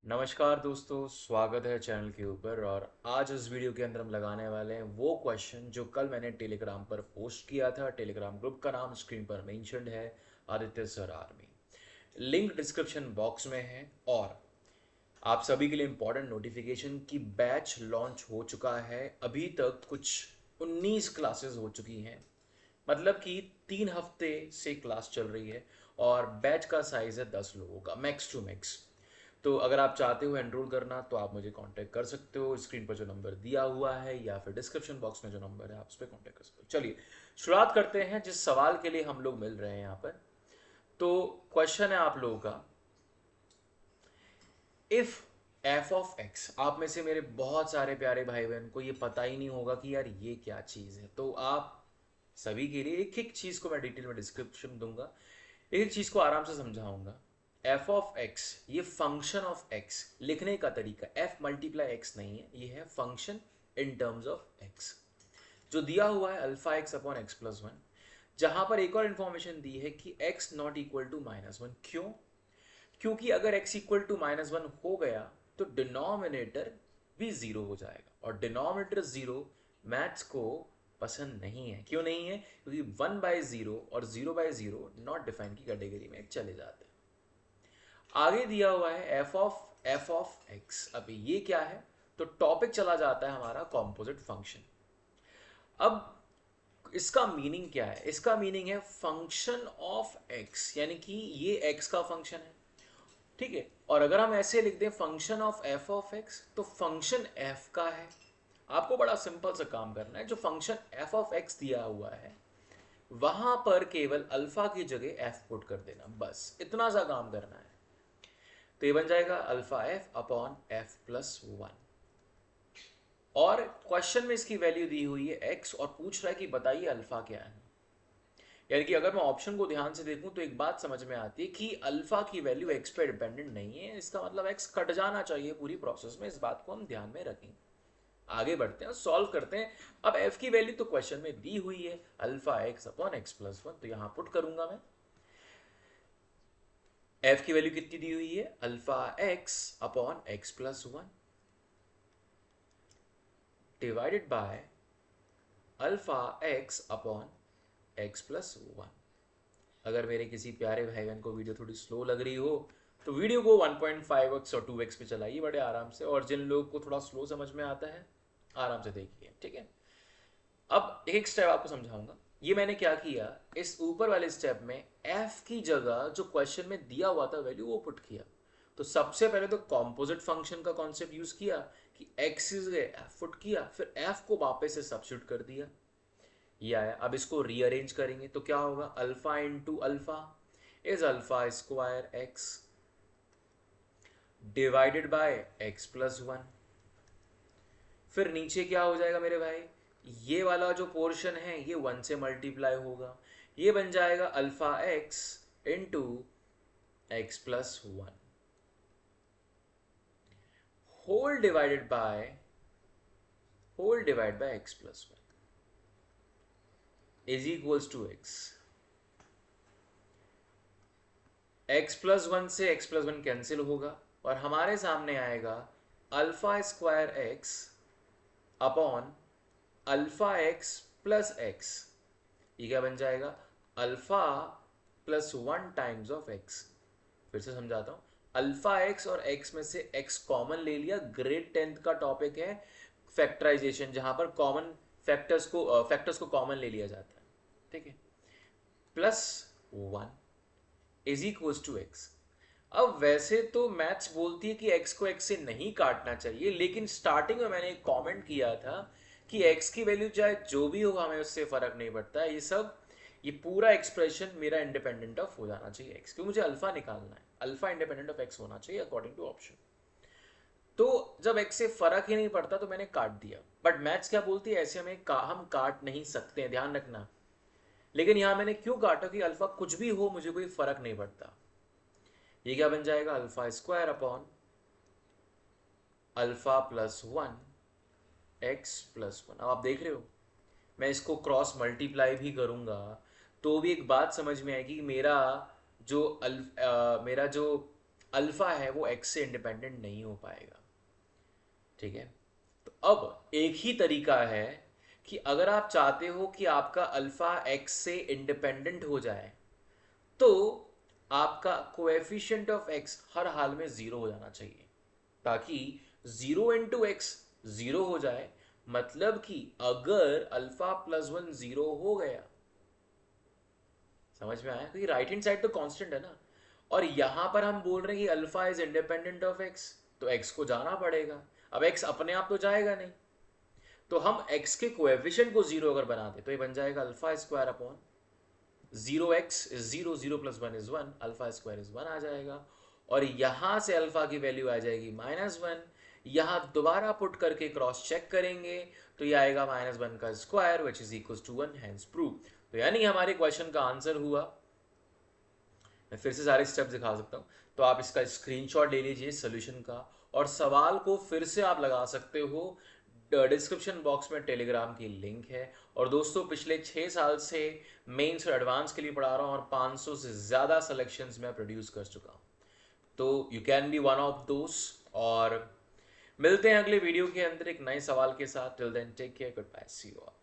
नमस्कार दोस्तों, स्वागत है चैनल के ऊपर। और आज इस वीडियो के अंदर हम लगाने वाले हैं वो क्वेश्चन जो कल मैंने टेलीग्राम पर पोस्ट किया था। टेलीग्राम ग्रुप का नाम स्क्रीन पर मेंशन्ड है, Aditya sir army. Link description box में है। और आप सभी के लिए इम्पोर्टेंट नोटिफिकेशन की बैच लॉन्च हो चुका है। अभी तक कुछ 19 क्लासेस हो चुकी हैं, मतलब कि 3 हफ्ते से क्लास चल रही है। और बैच का साइज है 10 लोगों का, मैक्स टू मैक्स। तो अगर आप चाहते हो एनरोल करना तो आप मुझे कांटेक्ट कर सकते हो। स्क्रीन पर जो नंबर दिया हुआ है या फिर डिस्क्रिप्शन बॉक्स में जो नंबर है आप उस पर कॉन्टेक्ट कर सकते हो। चलिए शुरुआत करते हैं जिस सवाल के लिए हम लोग मिल रहे हैं यहाँ पर। तो क्वेश्चन है आप लोगों का, इफ एफ ऑफ एक्स। आप में से मेरे बहुत सारे प्यारे भाई बहन को ये पता ही नहीं होगा कि यार ये क्या चीज़ है। तो आप सभी के लिए एक एक चीज़ को मैं डिटेल में डिस्क्रिप्शन दूंगा, एक एक चीज़ को आराम से समझाऊंगा। एफ ऑफ एक्स, ये फंक्शन ऑफ एक्स लिखने का तरीका, एफ मल्टीप्लाई एक्स नहीं है, ये है function in terms of x. जो दिया हुआ है alpha x upon x plus one. जहां पर एक और इंफॉर्मेशन दी है कि x not equal to minus one. क्यों? क्योंकि अगर x equal to minus one हो गया तो डिनोमिनेटर भी जीरो हो जाएगा, और डिनोमिनेटर जीरो मैथ्स को पसंद नहीं है। क्यों नहीं है? क्योंकि 1/0 और 0/0 नॉट डिफाइन की कैटेगरी में चले जाते हैं। आगे दिया हुआ है एफ ऑफ एक्स। अभी ये क्या है? तो टॉपिक चला जाता है हमारा कॉम्पोजिट फंक्शन। अब इसका मीनिंग क्या है? इसका मीनिंग है फंक्शन ऑफ एक्स, यानी कि ये एक्स का फंक्शन है, ठीक है। और अगर हम ऐसे लिख दें function of F of x, तो फंक्शन एफ का है। आपको बड़ा सिंपल सा काम करना है, जो फंक्शन एफ ऑफ एक्स दिया हुआ है वहां पर केवल अल्फा की जगह एफ पुट कर देना, बस इतना सा काम करना है। तो ये बन जाएगा alpha F upon F plus one. और क्वेश्चन में इसकी वैल्यू दी हुई है एक्स, और पूछ रहा है कि बताइए अल्फा क्या है। यानी कि अगर मैं ऑप्शन को ध्यान से देखूं तो एक बात समझ में आती है कि अल्फा की वैल्यू एक्स पे डिपेंडेंट नहीं है। इसका मतलब एक्स कट जाना चाहिए पूरी प्रोसेस में। इस बात को हम ध्यान में रखें। आगे बढ़ते हैं, सॉल्व करते हैं। अब एफ की वैल्यू तो क्वेश्चन में दी हुई है, alpha x upon x plus one. तो यहां पुट करूंगा मैं। एफ की वैल्यू कितनी दी हुई है? Alpha x upon x plus one divided by alpha x upon x plus one. अगर मेरे किसी प्यारे भाई बहन को वीडियो थोड़ी स्लो लग रही हो तो वीडियो को 1.5x और 2x पे चलाइए बड़े आराम से। और जिन लोगों को थोड़ा स्लो समझ में आता है आराम से देखिए, ठीक है। अब एक एक स्टेप आपको समझाऊंगा। ये मैंने क्या किया, इस ऊपर वाले स्टेप में f की जगह जो क्वेश्चन में दिया हुआ था वैल्यू वो पुट किया। तो सबसे पहले तो कॉम्पोजिट फंक्शन का कॉन्सेप्ट यूज किया कि x इज f पुट किया, फिर f को वापस से सब्स्टिट्यूट कर दिया। ये आया। अब इसको रीअरेंज करेंगे तो क्या होगा? Alpha into alpha is alpha square x divided by x plus one. फिर नीचे क्या हो जाएगा मेरे भाई? ये वाला जो पोर्शन है ये वन से मल्टीप्लाई होगा, ये बन जाएगा alpha x into x plus one whole divided by x plus one is equals to x. X plus one से एक्स प्लस वन कैंसिल होगा और हमारे सामने आएगा alpha square x upon alpha x plus x. ये क्या बन जाएगा? Alpha plus one times of x. फिर से समझाता हूं। अल्फा एक्स और एक्स में से एक्स कॉमन ले लिया। ग्रेड 10th का टॉपिक है फैक्टराइजेशन, जहां पर कॉमन फैक्टर्स को कॉमन ले लिया जाता है, ठीक है। Plus one is equals to x. अब वैसे तो मैथ्स बोलती है कि x को x से नहीं काटना चाहिए, लेकिन स्टार्टिंग में मैंने एक कमेंट किया था कि x की वैल्यू चाहे जो भी हो हमें उससे फर्क नहीं पड़ता है। ये पूरा एक्सप्रेशन मेरा इंडिपेंडेंट ऑफ हो जाना चाहिए x, क्योंकि मुझे अल्फा निकालना है। अल्फा इंडिपेंडेंट ऑफ x होना चाहिए अकॉर्डिंग टू ऑप्शन। तो जब x से फर्क ही नहीं पड़ता तो मैंने काट दिया। बट मैथ्स क्या बोलती है, ऐसे हम काट नहीं सकते हैं, ध्यान रखना। लेकिन यहां मैंने क्यों काटा कि अल्फा कुछ भी हो मुझे कोई फर्क नहीं पड़ता। ये क्या बन जाएगा? Alpha square upon alpha plus one x plus one. अब आप देख रहे हो मैं इसको क्रॉस मल्टीप्लाई भी करूंगा तो भी एक बात समझ में आएगी कि मेरा जो अल्फा है वो एक्स से इंडिपेंडेंट नहीं हो पाएगा। ठीक है, तो अब एक ही तरीका है कि अगर आप चाहते हो कि आपका अल्फा एक्स से इंडिपेंडेंट हो जाए तो आपका कोएफिशिएंट ऑफ एक्स हर हाल में जीरो हो जाना चाहिए, ताकि जीरो इंटू एक्स जीरो हो जाए। मतलब कि अगर अल्फा प्लस वन जीरो हो गया, समझ में आया, क्योंकि राइट हैंड साइड तो कांस्टेंट है ना, और यहां पर हम बोल रहे हैं कि alpha is independent of x, तो एक्स को जाना पड़ेगा। अब एक्स अपने आप तो जाएगा नहीं, तो हम एक्स के कोएफिशिएंट को जीरो अगर बना दे तो ये बन जाएगा alpha square upon zero x is zero, zero plus one is one, alpha square is one आ जाएगा। और यहां से अल्फा की वैल्यू आ जाएगी -1। यहां दोबारा पुट करके क्रॉस चेक करेंगे तो ये आएगा -1 का square which is equal to 1, hence prove. तो यानी हमारे क्वेश्चन का आंसर हुआ, मैं फिर से सारे स्टेप्स दिखा सकता हूँ, तो आप इसका स्क्रीनशॉट ले लीजिए सोल्यूशन का, और सवाल को फिर से आप लगा सकते हो। डिस्क्रिप्शन बॉक्स में टेलीग्राम की लिंक है। और दोस्तों पिछले 6 साल से मेंस और एडवांस के लिए पढ़ा रहा हूँ और 500 से ज़्यादा सेलेक्शंस मैं प्रोड्यूस कर चुका हूँ, तो you can be one of those. और मिलते हैं अगले वीडियो के अंदर एक नए सवाल के साथ। Till then take care, good bye, see you all.